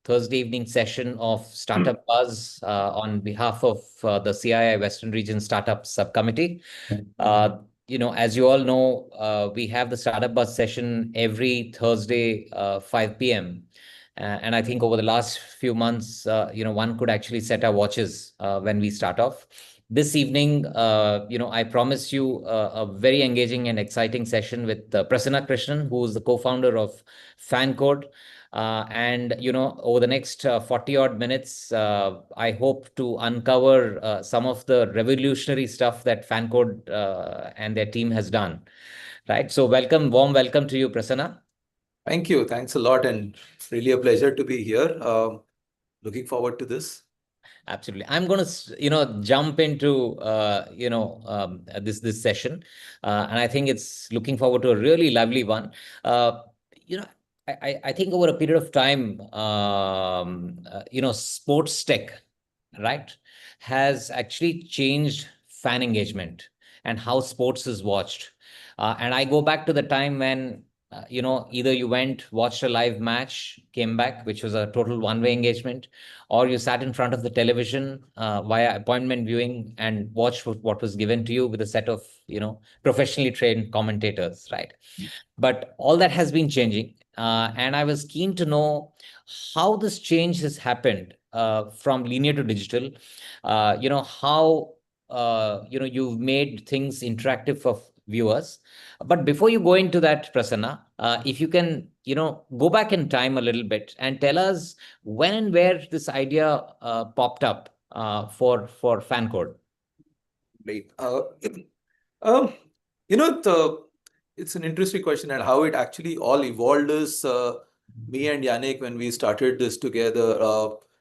Thursday evening session of Startup Buzz on behalf of the CII Western Region Startup Subcommittee. As you all know, we have the Startup Buzz session every Thursday, 5 p.m. And I think over the last few months, one could actually set our watches when we start off. This evening, I promise you a very engaging and exciting session with Prasana Krishnan, who is the co-founder of FanCode. Over the next 40 odd minutes, I hope to uncover some of the revolutionary stuff that FanCode and their team has done. Right. So warm welcome to you, Prasanna. Thank you. Thanks a lot. And it's really a pleasure to be here. Looking forward to this. Absolutely. I'm going to, jump into, this session. And I think it's looking forward to a really lovely one. I think over a period of time, sports tech, right, has actually changed fan engagement and how sports is watched. And I go back to the time when, either you watched a live match, came back, which was a total one-way engagement, or you sat in front of the television via appointment viewing and watched what was given to you with a set of, professionally trained commentators, right? But all that has been changing. And I was keen to know how this change has happened from linear to digital. How, you've made things interactive for viewers. But before you go into that, Prasanna, if you can, go back in time a little bit and tell us when and where this idea popped up for FanCode. Great. It's an interesting question, and how it actually all evolved is me and Yannick, when we started this together,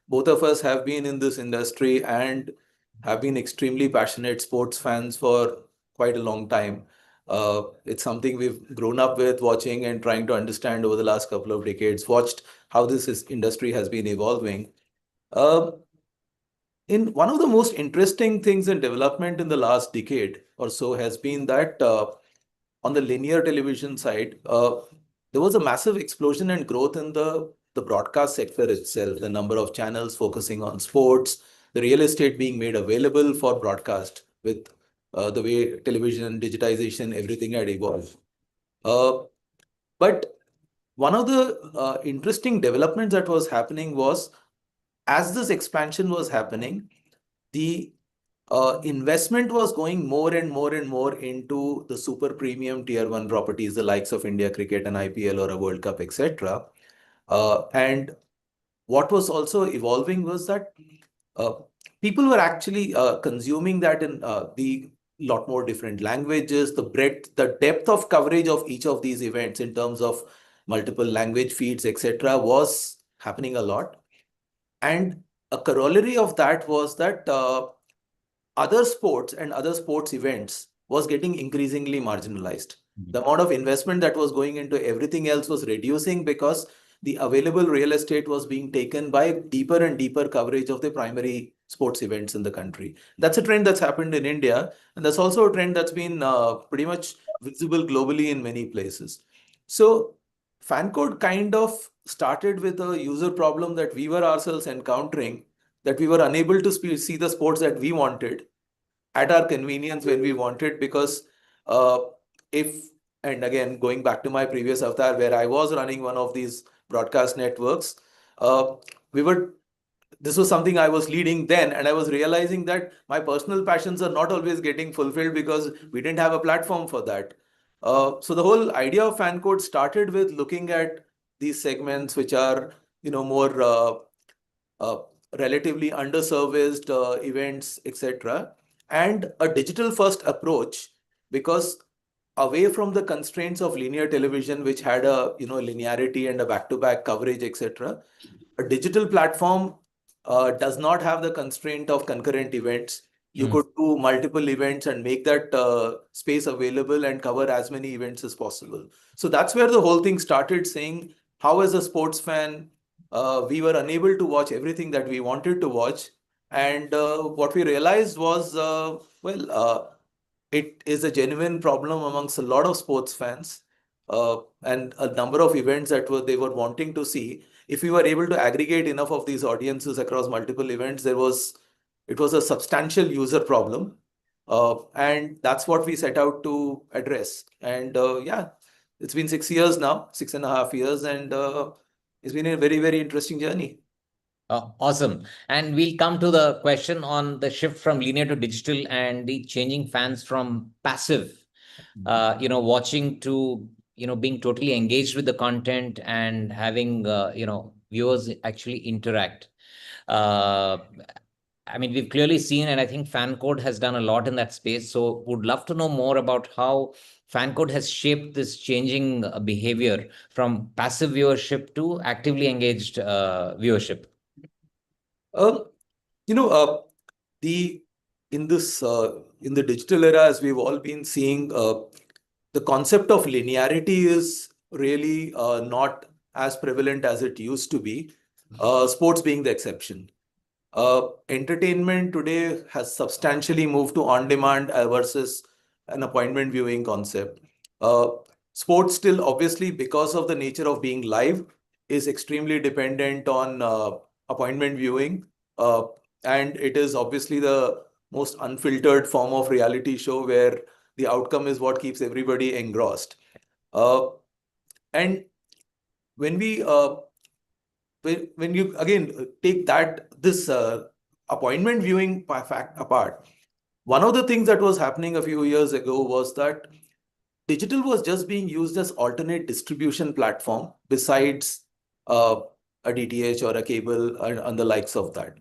both of us have been in this industry and have been extremely passionate sports fans for quite a long time. It's something we've grown up with, watching and trying to understand over the last couple of decades, watched how this industry has been evolving. In one of the most interesting things in development in the last decade or so has been that on the linear television side, there was a massive explosion and growth in the broadcast sector itself, the number of channels focusing on sports, the real estate being made available for broadcast with the way television, digitization, everything had evolved. But one of the interesting developments that was happening was, as this expansion was happening, the investment was going more and more and more into the super premium tier one properties, the likes of India Cricket and IPL or a World Cup, etc. And what was also evolving was that people were actually consuming that in the lot more different languages, the breadth, the depth of coverage of each of these events in terms of multiple language feeds, etc., was happening a lot. And a corollary of that was that other sports and other sports events was getting increasingly marginalized. The amount of investment that was going into everything else was reducing because the available real estate was being taken by deeper and deeper coverage of the primary sports events in the country. That's a trend that's happened in India. And that's also a trend that's been pretty much visible globally in many places. So FanCode kind of started with a user problem that we were ourselves encountering, that we were unable to see the sports that we wanted at our convenience when we wanted, because and again, going back to my previous avatar where I was running one of these broadcast networks, this was something I was leading then, and I was realizing that my personal passions are not always getting fulfilled because we didn't have a platform for that. So the whole idea of FanCode started with looking at these segments which are, more relatively underserviced events, etc., and a digital first approach, because away from the constraints of linear television, which had a linearity and a back-to-back coverage, etc., a digital platform does not have the constraint of concurrent events. You could do multiple events and make that space available and cover as many events as possible. So that's where the whole thing started, saying how, as a sports fan, we were unable to watch everything that we wanted to watch. And what we realized was, it is a genuine problem amongst a lot of sports fans, and a number of events that they were wanting to see. if we were able to aggregate enough of these audiences across multiple events, it was a substantial user problem. And that's what we set out to address. And yeah, it's been 6 years now, 6.5 years, and it's been a very, very interesting journey. Awesome. And we'll come to the question on the shift from linear to digital and the changing fans from passive, watching to, being totally engaged with the content and having, viewers actually interact. I mean, we've clearly seen, and I think FanCode has done a lot in that space. So would love to know more about how FanCode has shaped this changing behavior from passive viewership to actively engaged viewership. Um, you know, the in this in the digital era, as we've all been seeing, the concept of linearity is really not as prevalent as it used to be. Sports being the exception. Entertainment today has substantially moved to on-demand versus an appointment viewing concept. Uh, Sports still, obviously, because of the nature of being live, is extremely dependent on appointment viewing. Uh, and it is obviously the most unfiltered form of reality show where the outcome is what keeps everybody engrossed. And when we when you again take this appointment viewing fact apart, one of the things that was happening a few years ago was that digital was just being used as alternate distribution platform besides uh, a DTH or a cable and the likes of that.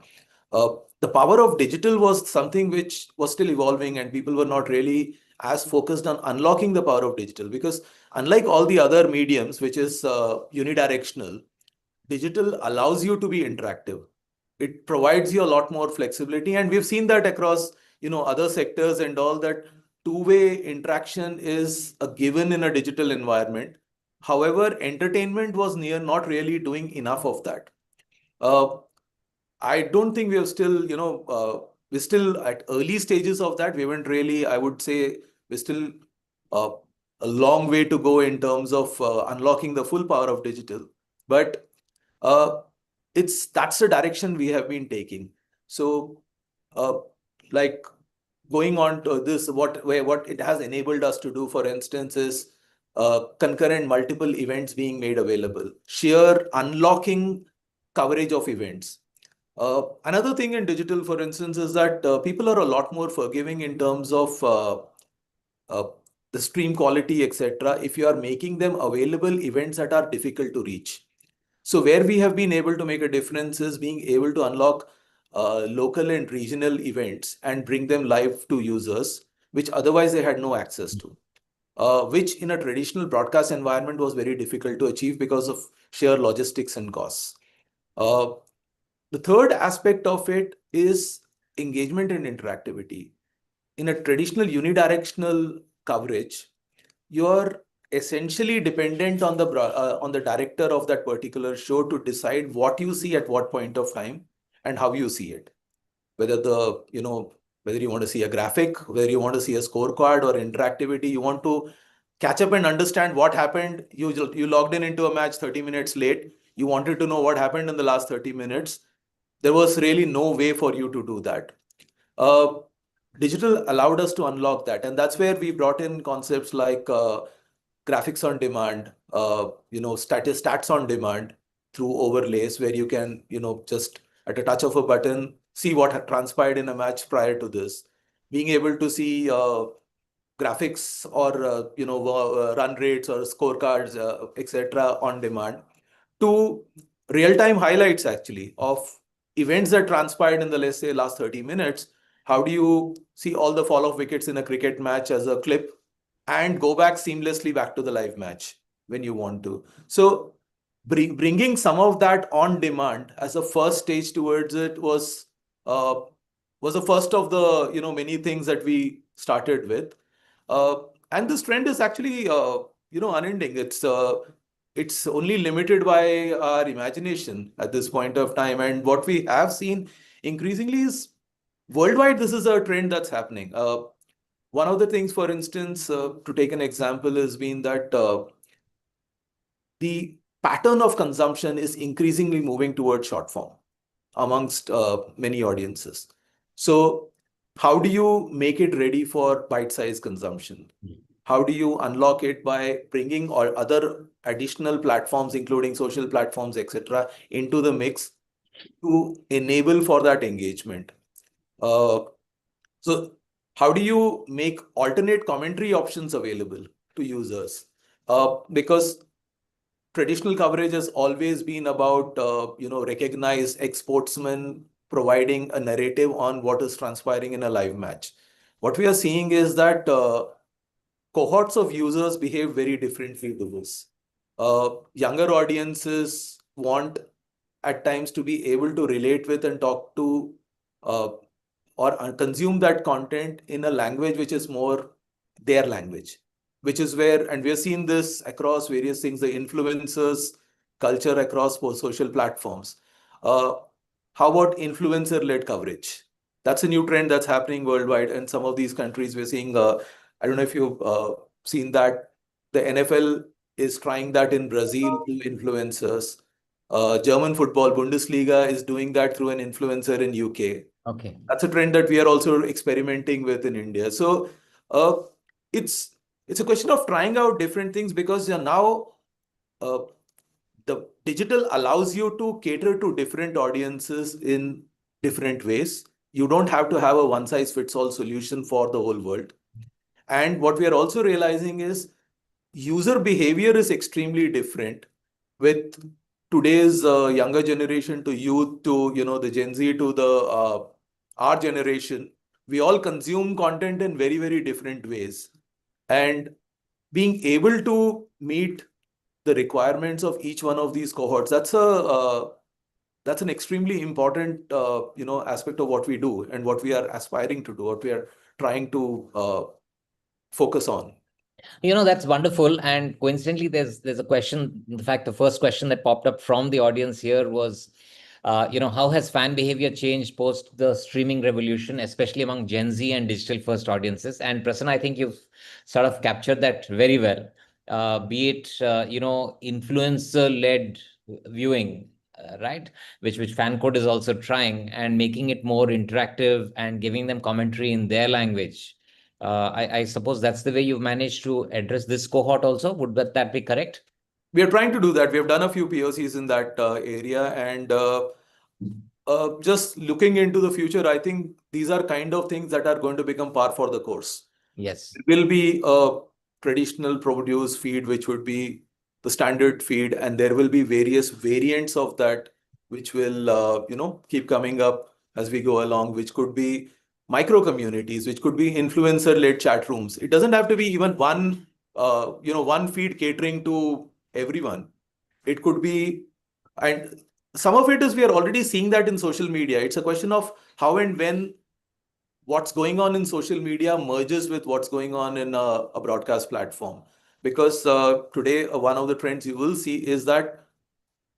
Uh, the power of digital was something which was still evolving, and people were not really as focused on unlocking the power of digital, because unlike all the other mediums, which is unidirectional, digital allows you to be interactive. It provides you a lot more flexibility, and we've seen that across other sectors and all, that two-way interaction is a given in a digital environment. However, entertainment was not really doing enough of that. uh, I don't think we have still, we're still at early stages of that. We haven't really, I would say, we're still uh, a long way to go in terms of unlocking the full power of digital. But uh, that's the direction we have been taking. So, like going on to this, what it has enabled us to do, for instance, is concurrent multiple events being made available, sheer unlocking coverage of events. Another thing in digital, for instance, is that people are a lot more forgiving in terms of uh, the stream quality, etc. If you are making them available events that are difficult to reach. So where we have been able to make a difference is being able to unlock local and regional events and bring them live to users, which otherwise they had no access to, which in a traditional broadcast environment was very difficult to achieve because of sheer logistics and costs. Uh, the third aspect of it is engagement and interactivity. In a traditional unidirectional coverage, you're essentially dependent on the director of that particular show to decide what you see at what point of time and how you see it. Whether whether you want to see a graphic, whether you want to see a scorecard or interactivity, you want to catch up and understand what happened. You logged in into a match 30 minutes late. You wanted to know what happened in the last 30 minutes. There was really no way for you to do that. Uh, Digital allowed us to unlock that, and that's where we brought in concepts like graphics on demand, stats on demand through overlays, where you can, just at a touch of a button, see what had transpired in a match prior to this. Being able to see graphics or run rates or scorecards, etc., on demand, to real-time highlights actually of events that transpired in the, let's say, last 30 minutes. How do you see all the fall of wickets in a cricket match as a clip and go back seamlessly back to the live match when you want to? So bringing some of that on demand as a first stage towards it uh, was the first of the many things that we started with. And this trend is actually unending. It's only limited by our imagination at this point of time. And what we have seen increasingly is worldwide, this is a trend that's happening. One of the things, for instance, to take an example, has been that the pattern of consumption is increasingly moving towards short form amongst many audiences. So how do you make it ready for bite-sized consumption? How do you unlock it by bringing or other additional platforms, including social platforms, etc., into the mix to enable for that engagement? Uh, so how do you make alternate commentary options available to users? Because traditional coverage has always been about recognized ex-sportsmen providing a narrative on what is transpiring in a live match. What we are seeing is that cohorts of users behave very differently to this. Younger audiences want at times to be able to relate with and talk to uh, or consume that content in a language which is more their language, which is where, and we have seen this across various things, the influencers culture across social platforms. Uh, how about influencer-led coverage? That's a new trend that's happening worldwide. In some of these countries, we're seeing, I don't know if you've seen that the NFL is trying that in Brazil through influencers. German football Bundesliga is doing that through an influencer in UK. Okay. That's a trend that we are also experimenting with in India. So uh, it's it's a question of trying out different things because now uh, the digital allows you to cater to different audiences in different ways. You don't have to have a one size fits all solution for the whole world. And what we are also realizing is user behavior is extremely different with today's younger generation to youth to the Gen Z to the our generation. We all consume content in very, very different ways, and being able to meet the requirements of each one of these cohorts, that's an extremely important aspect of what we do and what we are aspiring to do, what we are trying to focus on. That's wonderful. And coincidentally, there's a question. In fact, the first question that popped up from the audience here was, how has fan behavior changed post the streaming revolution, especially among Gen Z and digital first audiences? And Prasanna, I think you've sort of captured that very well. Be it, influencer-led viewing, right? Which FanCode is also trying and making it more interactive and giving them commentary in their language. I suppose that's the way you've managed to address this cohort also. Would that be correct? We are trying to do that. We have done a few POCs in that area, and just looking into the future, I think these are kind of things that are going to become par for the course. Yes. There will be a traditional produce feed, which would be the standard feed, and there will be various variants of that, which will keep coming up as we go along, which could be micro communities, which could be influencer-led chat rooms. It doesn't have to be even one feed catering to everyone. It could be, and some of it is we are already seeing that in social media. It's a question of how and when what's going on in social media merges with what's going on in a broadcast platform. Because today, one of the trends you will see is that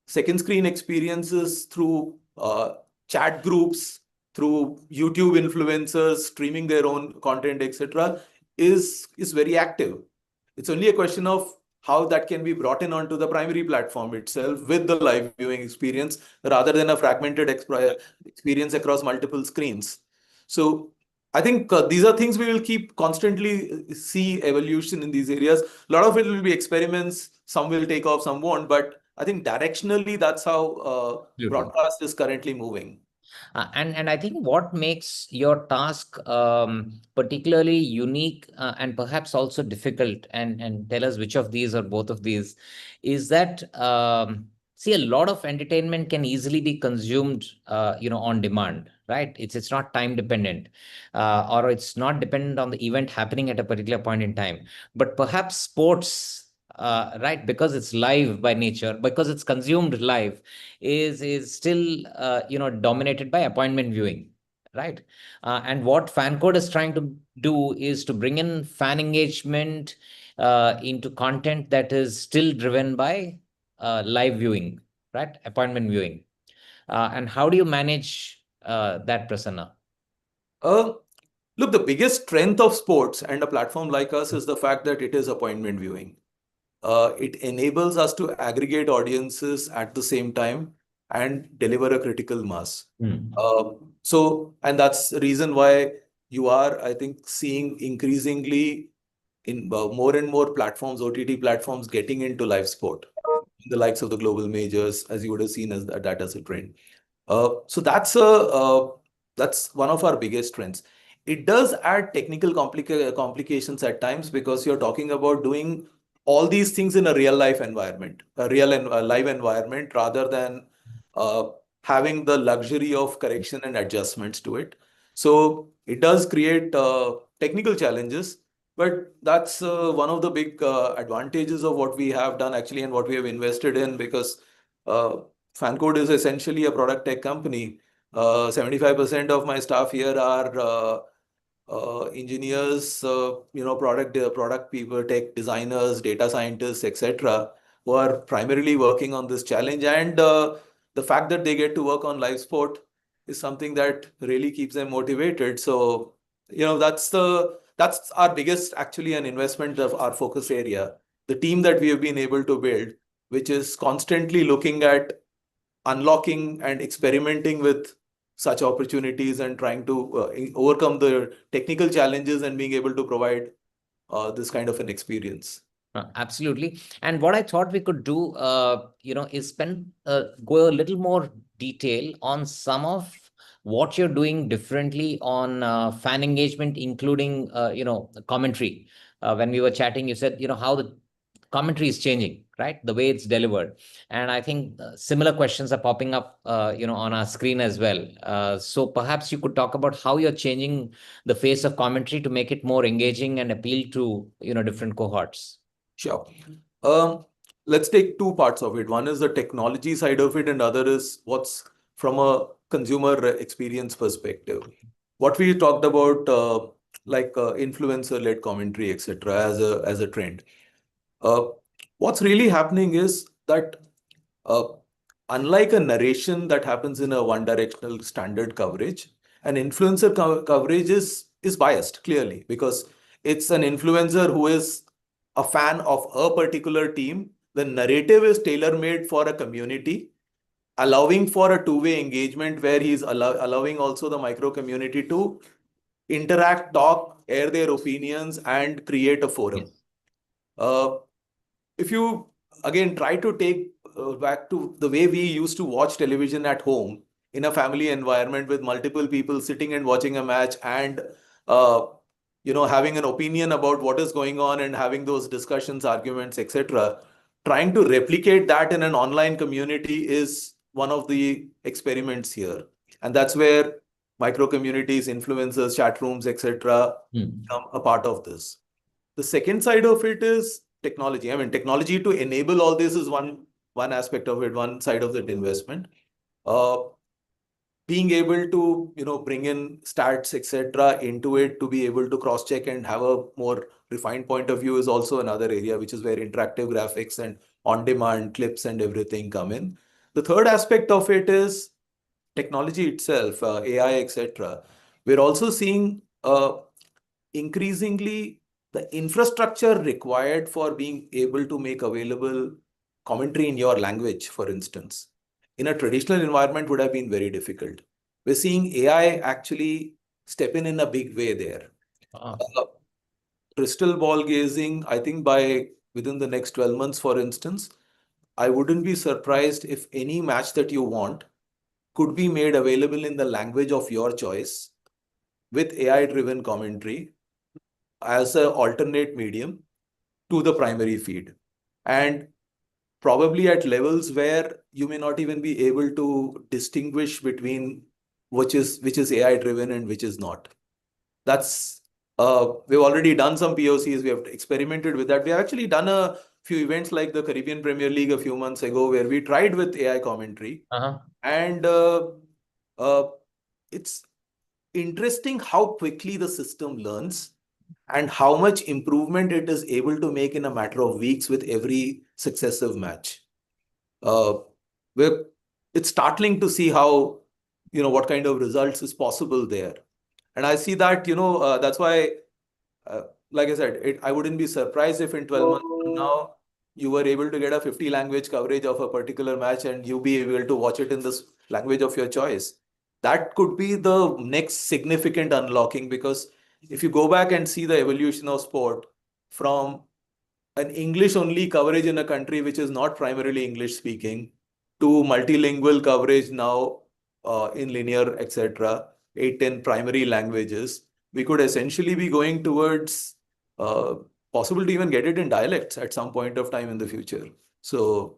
second screen experiences through chat groups, through YouTube influencers streaming their own content, etc., is very active. It's only a question of how that can be brought in onto the primary platform itself with the live viewing experience rather than a fragmented experience across multiple screens. So I think these are things we will keep constantly see evolution in these areas. A lot of it will be experiments. Some will take off, some won't. But I think directionally, that's how broadcast is currently moving. And I think what makes your task particularly unique and perhaps also difficult, and tell us which of these or both of these, is that see, a lot of entertainment can easily be consumed, on demand, right? It's not time dependent, or it's not dependent on the event happening at a particular point in time. But perhaps sports, right, because it's live by nature, because it's consumed live, is still dominated by appointment viewing, right? And what FanCode is trying to do is to bring in fan engagement into content that is still driven by live viewing, right? Appointment viewing. And how do you manage that, Prasanna? Uh, Look, the biggest strength of sports and a platform like us is the fact that it is appointment viewing. it enables us to aggregate audiences at the same time and deliver a critical mass. And that's the reason why you are, I think, seeing increasingly in more and more platforms, OTT platforms, getting into live sport, the likes of the global majors, as you would have seen as that as a trend. So that's one of our biggest trends. It does add technical complications at times because you're talking about doing all these things in a real life environment, a real and live environment, rather than uh, having the luxury of correction and adjustments to it. So it does create technical challenges, but that's one of the big advantages of what we have done actually and what we have invested in, because uh, FanCode is essentially a product tech company. 75% of my staff here are engineers, product people, tech designers, data scientists, etc., who are primarily working on this challenge. And the fact that they get to work on live sport is something that really keeps them motivated. So, that's our biggest actually an investment of our focus area. The team that we have been able to build, which is constantly looking at unlocking and experimenting with such opportunities and trying to overcome the technical challenges and being able to provide this kind of an experience. Absolutely. And what I thought we could do, is go a little more detail on some of what you're doing differently on fan engagement, including, commentary. When we were chatting, you said, how the commentary is changing, right? The way it's delivered. And I think similar questions are popping up, on our screen as well. So perhaps you could talk about how you're changing the face of commentary to make it more engaging and appeal to, different cohorts. Sure. Let's take two parts of it. One is the technology side of it, and other is what's from a consumer experience perspective. What we talked about, influencer-led commentary, etc., as a trend. What's really happening is that uh, unlike a narration that happens in a one-directional standard coverage, an influencer coverage is biased clearly because it's an influencer who is a fan of a particular team. The narrative is tailor-made for a community, allowing for a two-way engagement where he's allowing also the micro community to interact, talk, air their opinions, and create a forum. Yes. If you again try to take back to the way we used to watch television at home in a family environment with multiple people sitting and watching a match and uh, having an opinion about what is going on and having those discussions, arguments, etc., trying to replicate that in an online community is one of the experiments here, and that's where micro communities, influencers, chat rooms, etc., become a part of this. The second side of it is technology. I mean, technology to enable all this is one aspect of it, one side of that investment. Uh, Being able to bring in stats, etc., into it to be able to cross check and have a more refined point of view is also another area, which is where interactive graphics and on demand clips and everything come in. The third aspect of it is technology itself, AI, etc. We're also seeing increasingly the infrastructure required for being able to make available commentary in your language, for instance, in a traditional environment would have been very difficult. We're seeing AI actually step in a big way there. Uh, Crystal ball gazing, I think by within the next 12 months, for instance, I wouldn't be surprised if any match that you want could be made available in the language of your choice with AI-driven commentary as an alternate medium to the primary feed. And probably at levels where you may not even be able to distinguish between which is AI driven and which is not. That's we've already done some POCs. We have experimented with that. We have actually done a few events like the Caribbean Premier League a few months ago where we tried with AI commentary, and uh, it's interesting how quickly the system learns and how much improvement it is able to make in a matter of weeks with every successive match. Uh, we're, it's startling to see how, what kind of results is possible there. And I see that, that's why, uh, like I said, I wouldn't be surprised if in 12 months from now, you were able to get a 50 language coverage of a particular match and you be able to watch it in this language of your choice. That could be the next significant unlocking, because if you go back and see the evolution of sport from an English only coverage in a country which is not primarily English speaking to multilingual coverage now in linear, etc., 8, 10 primary languages, we could essentially be going towards uh, possible to even get it in dialects at some point of time in the future. So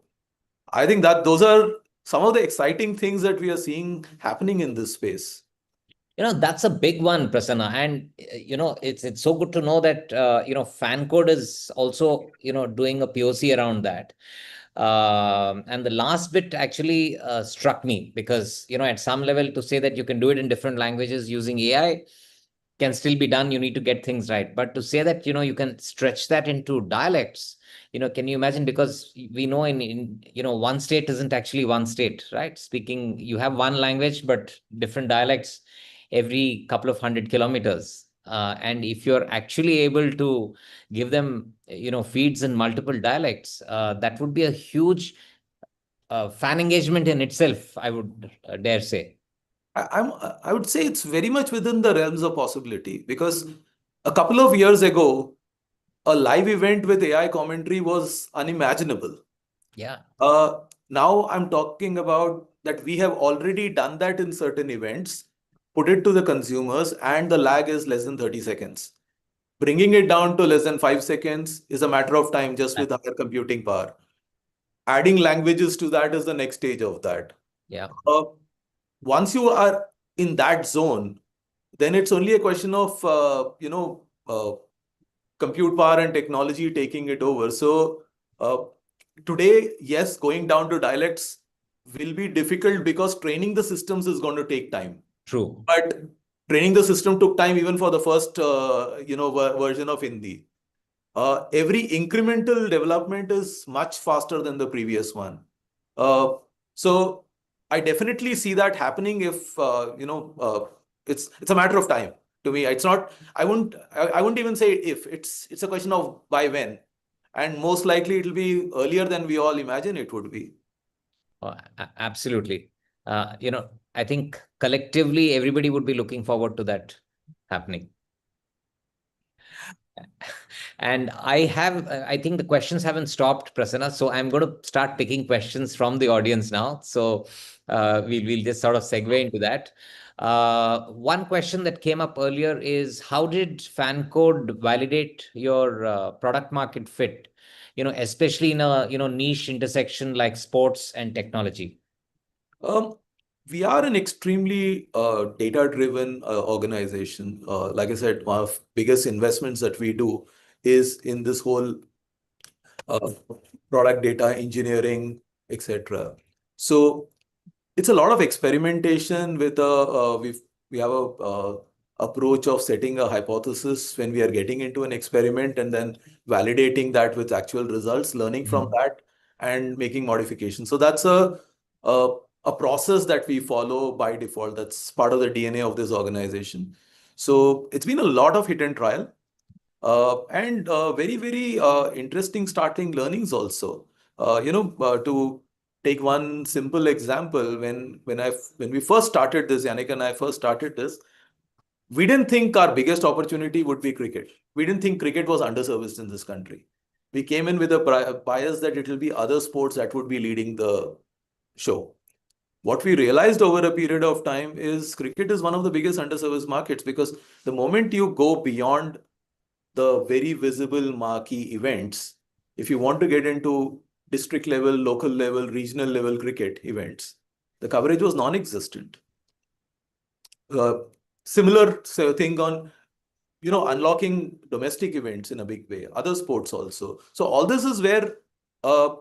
I think that those are some of the exciting things that we are seeing happening in this space. That's a big one, Prasanna. And, it's so good to know that, FanCode is also, doing a POC around that. And the last bit actually struck me because, at some level to say that you can do it in different languages using AI can still be done. You need to get things right. But to say that, you can stretch that into dialects, can you imagine? Because we know one state isn't actually one state, right? Speaking, you have one language, but different dialects every couple of 100 kilometers. And if you're actually able to give them, feeds in multiple dialects, that would be a huge fan engagement in itself, I would dare say. I would say it's very much within the realms of possibility, because a couple of years ago, a live event with AI commentary was unimaginable. Yeah, Now I'm talking about that we have already done that in certain events, put it to the consumers, and the lag is less than 30 seconds. Bringing it down to less than 5 seconds is a matter of time just with higher computing power. Adding languages to that is the next stage of that. yeah, Uh, Once you are in that zone, then it's only a question of compute power and technology taking it over. So today, yes, going down to dialects will be difficult because training the systems is going to take time. true. But training the system took time even for the first version of Hindi. Every incremental development is much faster than the previous one. Uh, so I definitely see that happening if it's a matter of time to me. It's not. I wouldn't even say if. It's a question of by when, and most likely it'll be earlier than we all imagine it would be. Absolutely. I think collectively everybody would be looking forward to that happening. And I think the questions haven't stopped, Prasanna. So I'm going to start picking questions from the audience now. So we'll just sort of segue into that. One question that came up earlier is how did FanCode validate your product market fit? Especially in a niche intersection like sports and technology. Um, we are an extremely data-driven organization. Like I said, one of biggest investments that we do is in this whole uh, product data engineering, etc. So it's a lot of experimentation with we have a approach of setting a hypothesis when we are getting into an experiment and then validating that with actual results, learning from Mhm. that and making modifications. So that's a a process that we follow by default. That's part of the DNA of this organization. So it's been a lot of hit and trial and very, very interesting starting learnings also. To take one simple example, when we first started this, Yannick and I first started this, we didn't think our biggest opportunity would be cricket. We didn't think cricket was underserviced in this country. We came in with a bias that it will be other sports that would be leading the show. What we realized over a period of time is cricket is one of the biggest underserviced markets, because the moment you go beyond the very visible marquee events, if you want to get into district level, local level, regional level cricket events, the coverage was non-existent. Uh, Similar thing on unlocking domestic events in a big way, other sports also. So all this is where uh,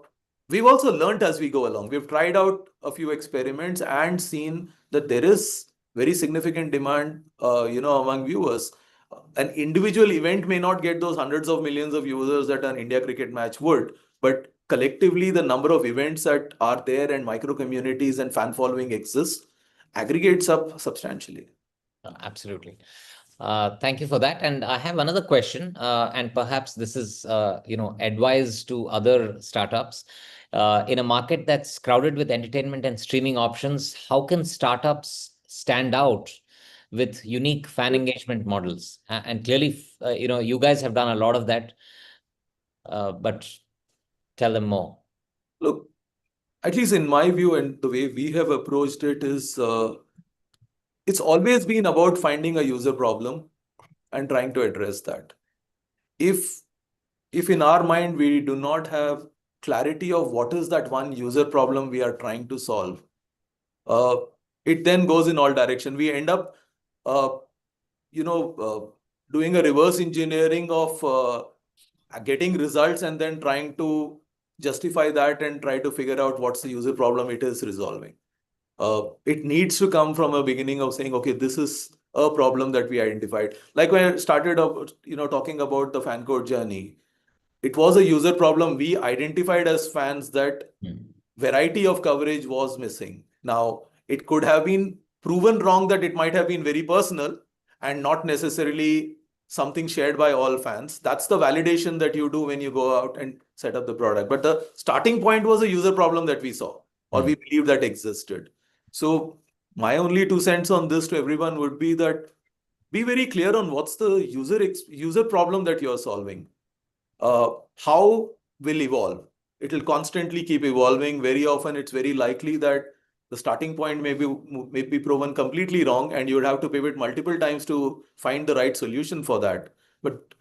we've also learned as we go along. We've tried out a few experiments and seen that there is very significant demand, among viewers. An individual event may not get those hundreds of millions of users that an India cricket match would, but collectively the number of events that are there and micro communities and fan following exists aggregates up substantially. Absolutely. Thank you for that. And I have another question, and perhaps this is, advice to other startups. In a market that's crowded with entertainment and streaming options, how can startups stand out with unique fan engagement models? And clearly, you guys have done a lot of that, but tell them more. Look, at least in my view and the way we have approached it is, it's always been about finding a user problem and trying to address that. If if in our mind we do not have clarity of what is that one user problem we are trying to solve, uh, it then goes in all direction. We end up, uh, doing a reverse engineering of getting results and then trying to justify that and try to figure out what's the user problem it is resolving. It needs to come from a beginning of saying, okay, this is a problem that we identified. Like when I started up, talking about the fan code journey, it was a user problem we identified as fans that Hmm. variety of coverage was missing. Now, it could have been proven wrong that it might have been very personal and not necessarily something shared by all fans. That's the validation that you do when you go out and set up the product. But the starting point was a user problem that we saw or Hmm. we believed that existed. So, my only 2 cents on this to everyone would be that be very clear on what's the user problem that you're solving. How will evolve. It will constantly keep evolving. Very often, it's very likely that the starting point may be proven completely wrong, and you would have to pivot multiple times to find the right solution for that. But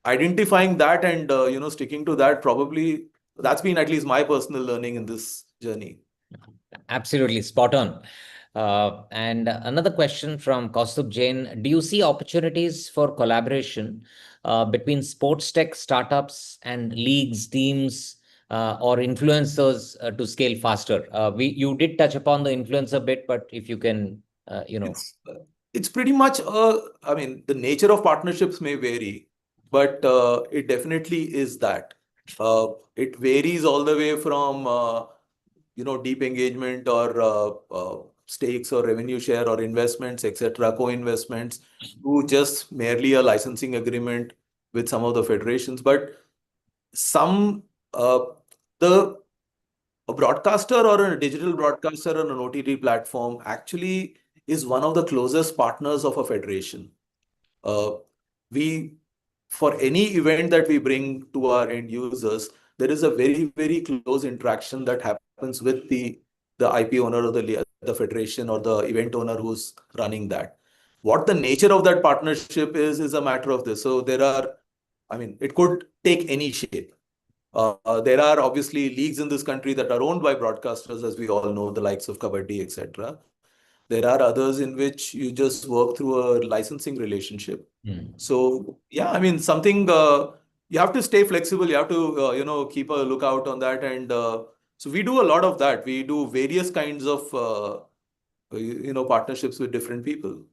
identifying that and sticking to that, probably that's been at least my personal learning in this journey. Absolutely spot on. And another question from Kaustubh Jain. Do you see opportunities for collaboration between sports tech startups and leagues, teams, or influencers to scale faster? You did touch upon the influencer bit, but if you can, It's it's pretty much I mean, the nature of partnerships may vary, but it definitely is that. It varies all the way from deep engagement or stakes or revenue share or investments, etc., co-investments, to just merely a licensing agreement with some of the federations. But some the a broadcaster or a digital broadcaster on an OTT platform actually is one of the closest partners of a federation. Uh, we, for any event that we bring to our end users, there is a very, very close interaction that happens with the IP owner or the federation or the event owner who's running that. What the nature of that partnership is a matter of this. So there are, I mean, it could take any shape. There are obviously leagues in this country that are owned by broadcasters, as we all know, the likes of Kabaddi, etc. There are others in which you just work through a licensing relationship. hmm. So yeah, I mean, something you have to stay flexible. You have to keep a lookout on that, and so we do a lot of that. We do various kinds of partnerships with different people.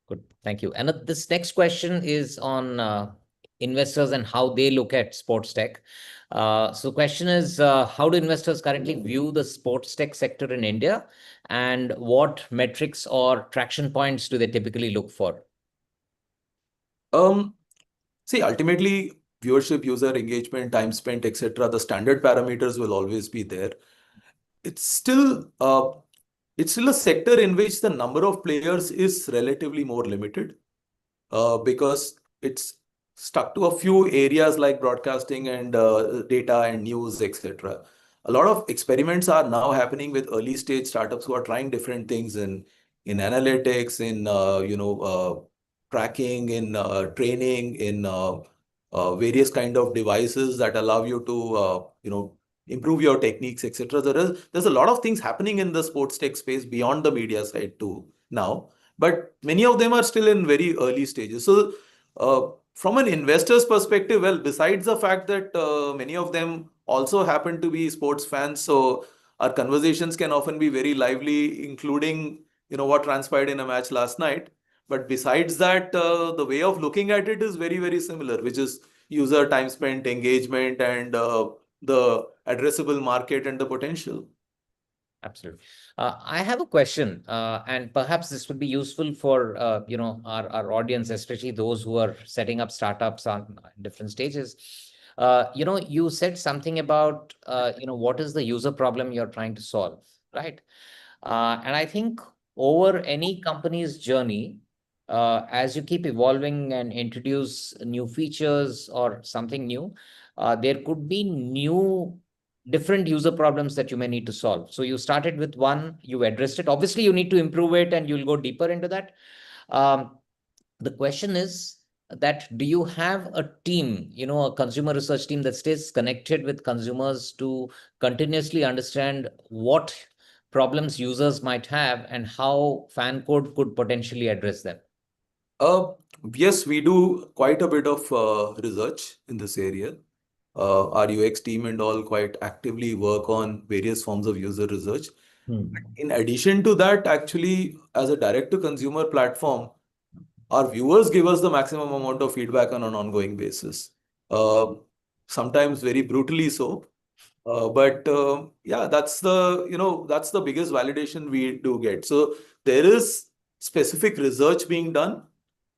Good. Thank you. And this next question is on investors and how they look at sports tech. So question is, how do investors currently view the sports tech sector in India, and what metrics or traction points do they typically look for? Um, See, ultimately, viewership, user engagement, time spent, etc., the standard parameters will always be there. It's still uh, it's still a sector in which the number of players is relatively more limited, because it's stuck to a few areas like broadcasting and data and news, etc. A lot of experiments are now happening with early stage startups who are trying different things in analytics, in tracking, in training, in various kind of devices that allow you to improve your techniques, etc. There's a lot of things happening in the sports tech space beyond the media side too now, but many of them are still in very early stages. So, from an investor's perspective, well, besides the fact that many of them also happen to be sports fans, so our conversations can often be very lively, including what transpired in a match last night. But besides that, the way of looking at it is very, very similar, which is user time spent, engagement, and the addressable market and the potential. Absolutely. I have a question, and perhaps this would be useful for our audience, especially those who are setting up startups on different stages. You said something about what is the user problem you're trying to solve, right? And I think over any company's journey, as you keep evolving and introduce new features or something new, there could be new different user problems that you may need to solve. So you started with one, you addressed it. Obviously, you need to improve it and you'll go deeper into that. The question is that do you have a team, a consumer research team that stays connected with consumers to continuously understand what problems users might have and how FanCode could potentially address them? Uh, yes, we do quite a bit of research in this area. Our UX team and all quite actively work on various forms of user research. In addition to that, actually, as a direct-to-consumer platform, our viewers give us the maximum amount of feedback on an ongoing basis. Uh, Sometimes very brutally so. But yeah, that's the biggest validation we do get. So there is specific research being done.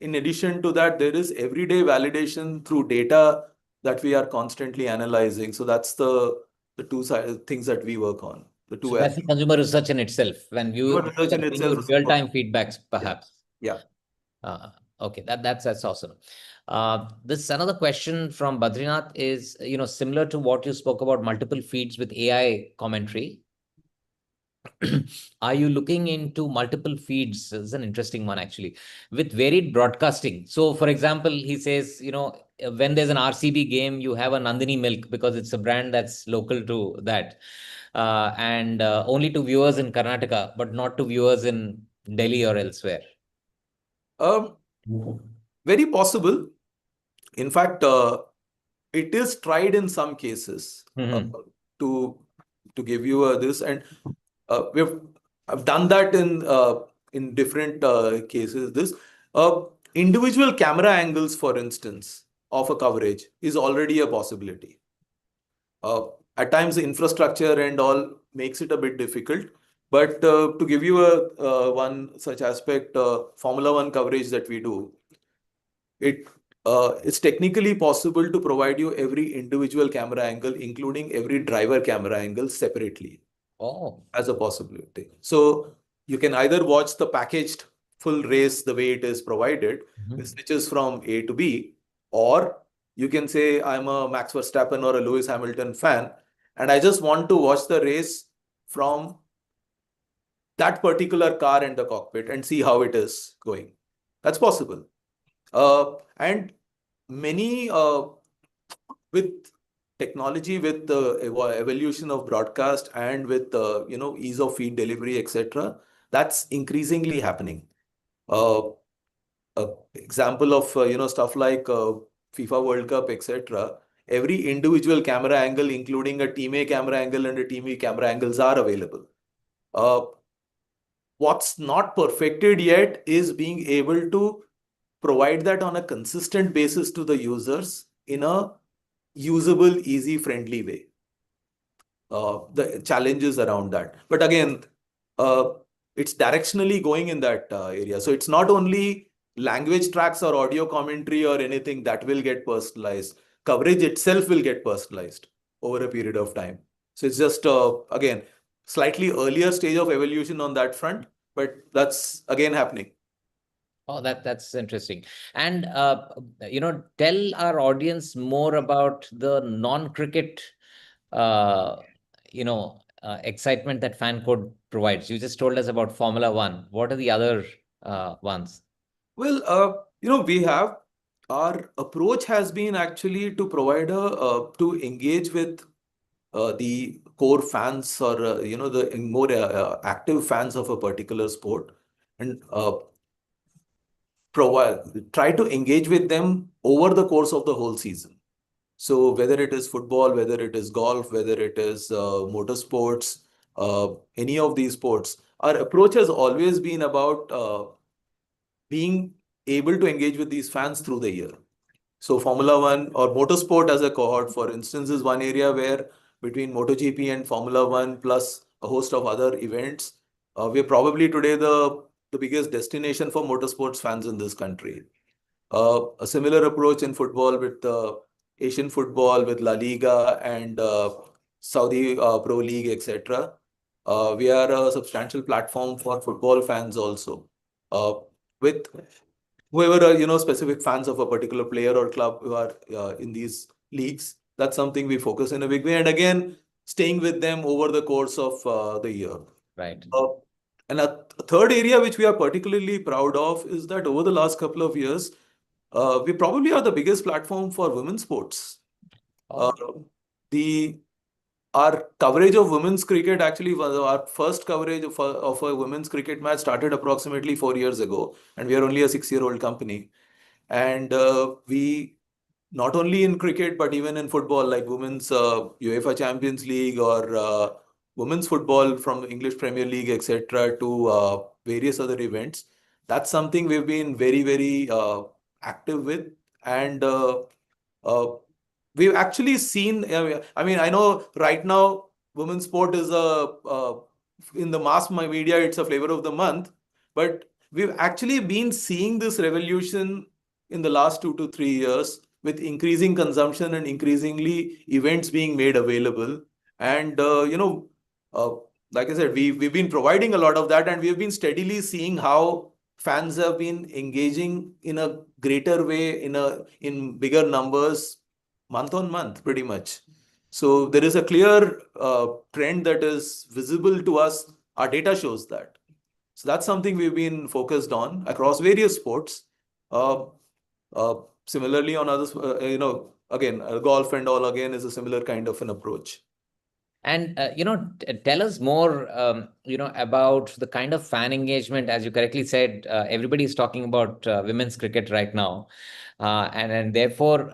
In addition to that, there is everyday validation through data that we are constantly analyzing. So that's the two things that we work on. The So two that's the aspects. consumer research in itself, when Consumer you research in giving you itself is real-time feedbacks, yeah, perhaps. yeah. Uh, okay, that's awesome. This another question from Badrinath is, similar to what you spoke about multiple feeds with AI commentary. Are you looking into multiple feeds? This is an interesting one, actually, with varied broadcasting. So, for example, he says, when there's an RCB game, you have a Nandini Milk because it's a brand that's local to that, and only to viewers in Karnataka, but not to viewers in Delhi or elsewhere. Um, Very possible. In fact, it is tried in some cases Mm-hmm. to to give you this, and we've I've done that in different cases. This uh, individual camera angles, for instance, of a coverage is already a possibility. Uh, at times, the infrastructure and all makes it a bit difficult. But to give you a one such aspect, Formula One coverage that we do, it it's technically possible to provide you every individual camera angle, including every driver camera angle separately Oh. as a possibility. So you can either watch the packaged full race the way it is provided, Mhm. with switches from A to B, or you can say I'm a Max Verstappen or a Lewis Hamilton fan, and I just want to watch the race from that particular car and the cockpit and see how it is going. That's possible. And many with technology, with the evolution of broadcast and with ease of feed delivery, etc., that's increasingly happening. Uh, Example of stuff like FIFA World Cup, etc. Every individual camera angle, including a Team A camera angle and a Team B camera angles, are available. Uh, what's not perfected yet is being able to provide that on a consistent basis to the users in a usable, easy, friendly way. The challenges around that. But again, uh, it's directionally going in that area. So it's not only language tracks or audio commentary or anything that will get personalized. Coverage itself will get personalized over a period of time. So it's just, again, slightly earlier stage of evolution on that front, but that's again happening. Oh, that's interesting. And tell our audience more about the non-cricket, excitement that FanCode provides. You just told us about Formula One. What are the other ones? Well, we have our approach has been actually to provide to engage with the core fans or the more active fans of a particular sport, and provide try to engage with them over the course of the whole season. So whether it is football, whether it is golf, whether it is motorsports, any of these sports, our approach has always been about being able to engage with these fans through the year. So Formula One or motorsport as a cohort, for instance, is one area where between MotoGP and Formula One plus a host of other events. We're probably today the biggest destination for motorsports fans in this country. A similar approach in football with Asian football, with La Liga and Saudi Pro League, etc. We are a substantial platform for football fans also. With whoever are, specific fans of a particular player or club who are in these leagues, that's something we focus in a big way. And again, staying with them over the course of the year. Right. Uh, and a third area which we are particularly proud of is that over the last couple of years, we probably are the biggest platform for women's sports. Uh, Oh, the Our coverage of women's cricket actually was our first coverage of a women's cricket match started approximately 4 years ago, and we are only a 6-year-old company. And we not only in cricket but even in football, like women's UEFA Champions League or women's football from English Premier League, etc., to various other events. That's something we've been very, very active with, and uh, we've actually seen. I mean, I know right now women's sport is in the mass media, it's a flavor of the month, but we've actually been seeing this revolution in the last 2 to 3 years with increasing consumption and increasingly events being made available. And uh, like I said, we've been providing a lot of that, and we've been steadily seeing how fans have been engaging in a greater way, in bigger numbers, month on month, pretty much. So there is a clear trend that is visible to us. Our data shows that. So that's something we've been focused on across various sports. Uh, Similarly, on others, again, golf and all again is a similar kind of an approach. And tell us more, about the kind of fan engagement. As you correctly said, everybody is talking about women's cricket right now, and therefore,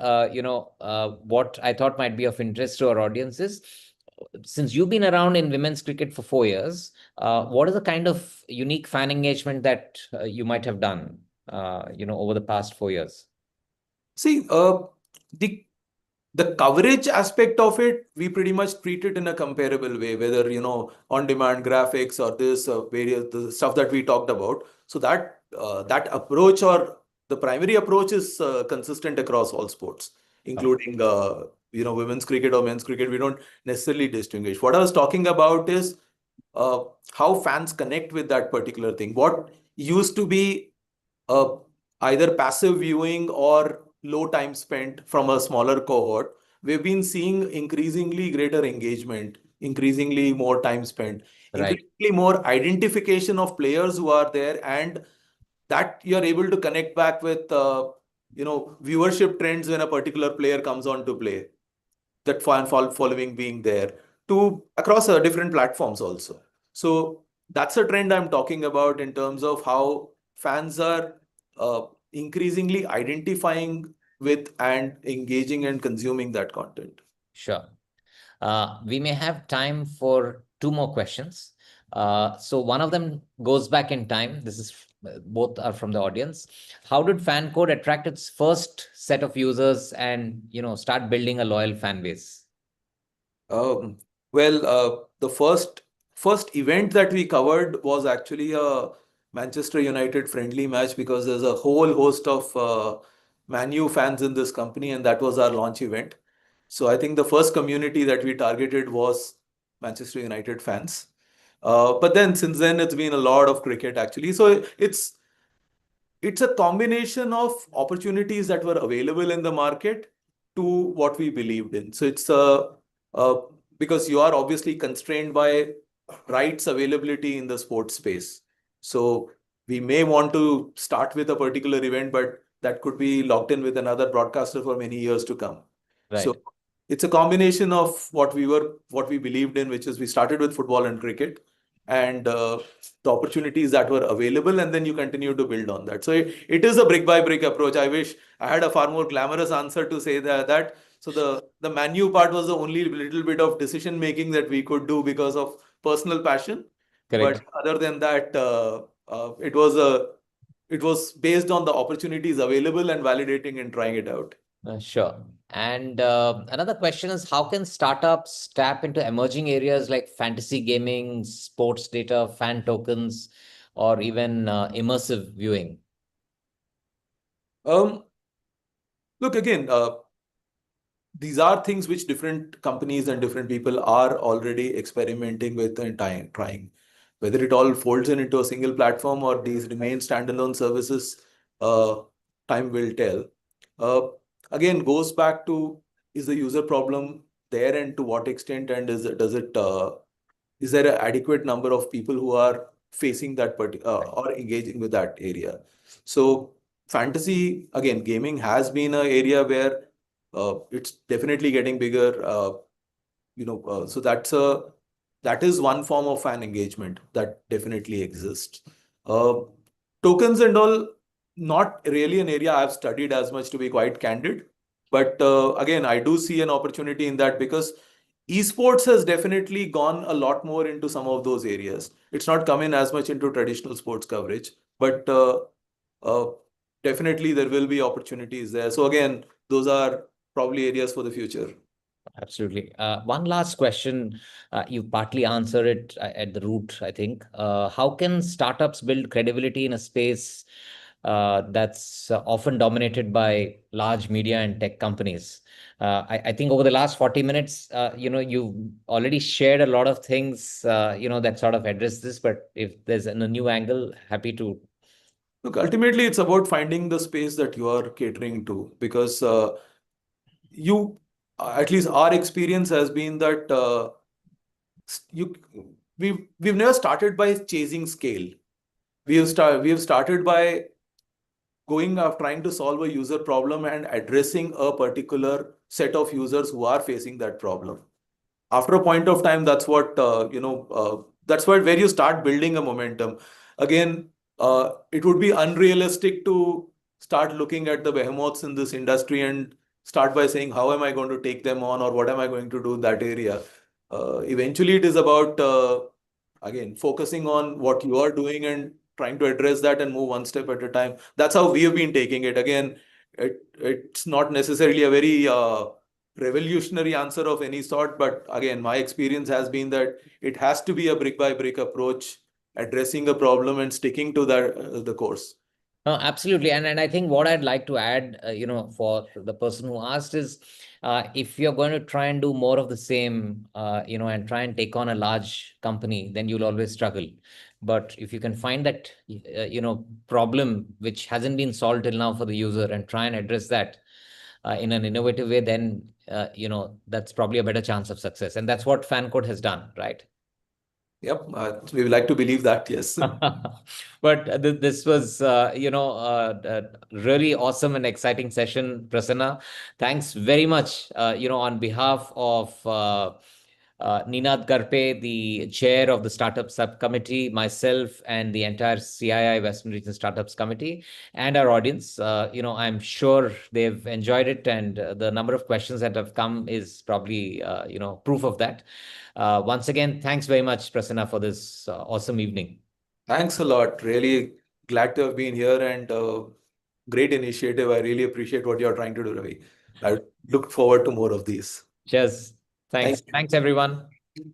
what I thought might be of interest to our audience is, since you've been around in women's cricket for 4 years, what is the kind of unique fan engagement that you might have done, over the past 4 years? See, the the coverage aspect of it, we pretty much treat it in a comparable way, whether, on-demand graphics or this various the stuff that we talked about. So that approach or the primary approach is consistent across all sports, Okay. including women's cricket or men's cricket. We don't necessarily distinguish. What I was talking about is uh, how fans connect with that particular thing. What used to be uh, either passive viewing or low time spent from a smaller cohort, we've been seeing increasingly greater engagement, increasingly more time spent, Right. increasingly more identification of players who are there, and that you're able to connect back with viewership trends when a particular player comes on to play, that following being there to across different platforms also. So that's a trend I'm talking about in terms of how fans are uh, increasingly identifying with and engaging and consuming that content. Sure. We may have time for two more questions. So one of them goes back in time. This is both are from the audience. How did FanCode attract its first set of users and start building a loyal fan base? Um, the first event that we covered was actually a Manchester United friendly match, because there's a whole host of Man U fans in this company, and that was our launch event. So I think the first community that we targeted was Manchester United fans. But then since then, it's been a lot of cricket actually. So it's a combination of opportunities that were available in the market to what we believed in. So it's uh, because you are obviously constrained by rights availability in the sports space. So we may want to start with a particular event, but that could be locked in with another broadcaster for many years to come. So Right. it's a combination of what we believed in, which is we started with football and cricket, and the opportunities that were available, and then you continue to build on that. So it is a brick by brick approach. I wish I had a far more glamorous answer to say that. So the menu part was the only little bit of decision making that we could do because of personal passion. But Correct. other than that, it was based on the opportunities available and validating and trying it out. Sure. And another question is, how can startups tap into emerging areas like fantasy gaming, sports data, fan tokens, or even immersive viewing? Um, Look, again, these are things which different companies and different people are already experimenting with and trying. Whether it all folds in into a single platform or these remain standalone services, uh, time will tell. Uh, Again, goes back to, is the user problem there, and to what extent, and is there an adequate number of people who are facing that or engaging with that area? So fantasy, again, gaming has been an area where it's definitely getting bigger. So that is one form of fan engagement that definitely exists. Uh, Tokens and all, not really an area I've studied as much, to be quite candid. But again, I do see an opportunity in that, because esports has definitely gone a lot more into some of those areas. It's not come in as much into traditional sports coverage, but uh, definitely there will be opportunities there. So again, those are probably areas for the future. Absolutely. One last question. You partly answered it at the root, I think. How can startups build credibility in a space that's often dominated by large media and tech companies? I think over the last 40 minutes, you've already shared a lot of things, that sort of address this. But if there's a new angle, happy to. Look, ultimately, it's about finding the space that you are catering to, because you, at least our experience has been that you, we've never started by chasing scale. We have started by going of trying to solve a user problem and addressing a particular set of users who are facing that problem. After a point of time, that's what that's what where you start building a momentum. Again, it would be unrealistic to start looking at the behemoths in this industry and start by saying, how am I going to take them on, or what am I going to do in that area? Eventually it is about again focusing on what you are doing and trying to address that and move one step at a time. That's how we have been taking it. Again, it's not necessarily a very revolutionary answer of any sort, but again, my experience has been that it has to be a brick by brick approach, addressing a problem and sticking to the course. Absolutely. And I think what I'd like to add, for the person who asked is, if you're going to try and do more of the same, and try and take on a large company, then you'll always struggle. But if you can find that, problem which hasn't been solved till now for the user and try and address that in an innovative way, then, that's probably a better chance of success. And that's what FanCode has done, right? Yep, we would like to believe that, yes. But this was, a really awesome and exciting session, Prasanna. Thanks very much, on behalf of Ninad Karpe, the chair of the startup subcommittee, myself, and the entire CII Western Region Startups Committee, and our audience. I'm sure they've enjoyed it, and the number of questions that have come is probably, proof of that. Once again, thanks very much, Prasanna, for this awesome evening. Thanks a lot. Really glad to have been here, and great initiative. I really appreciate what you're trying to do, Ravi. I look forward to more of these. Cheers. Thanks. Thank you. Thanks, everyone.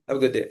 Have a good day.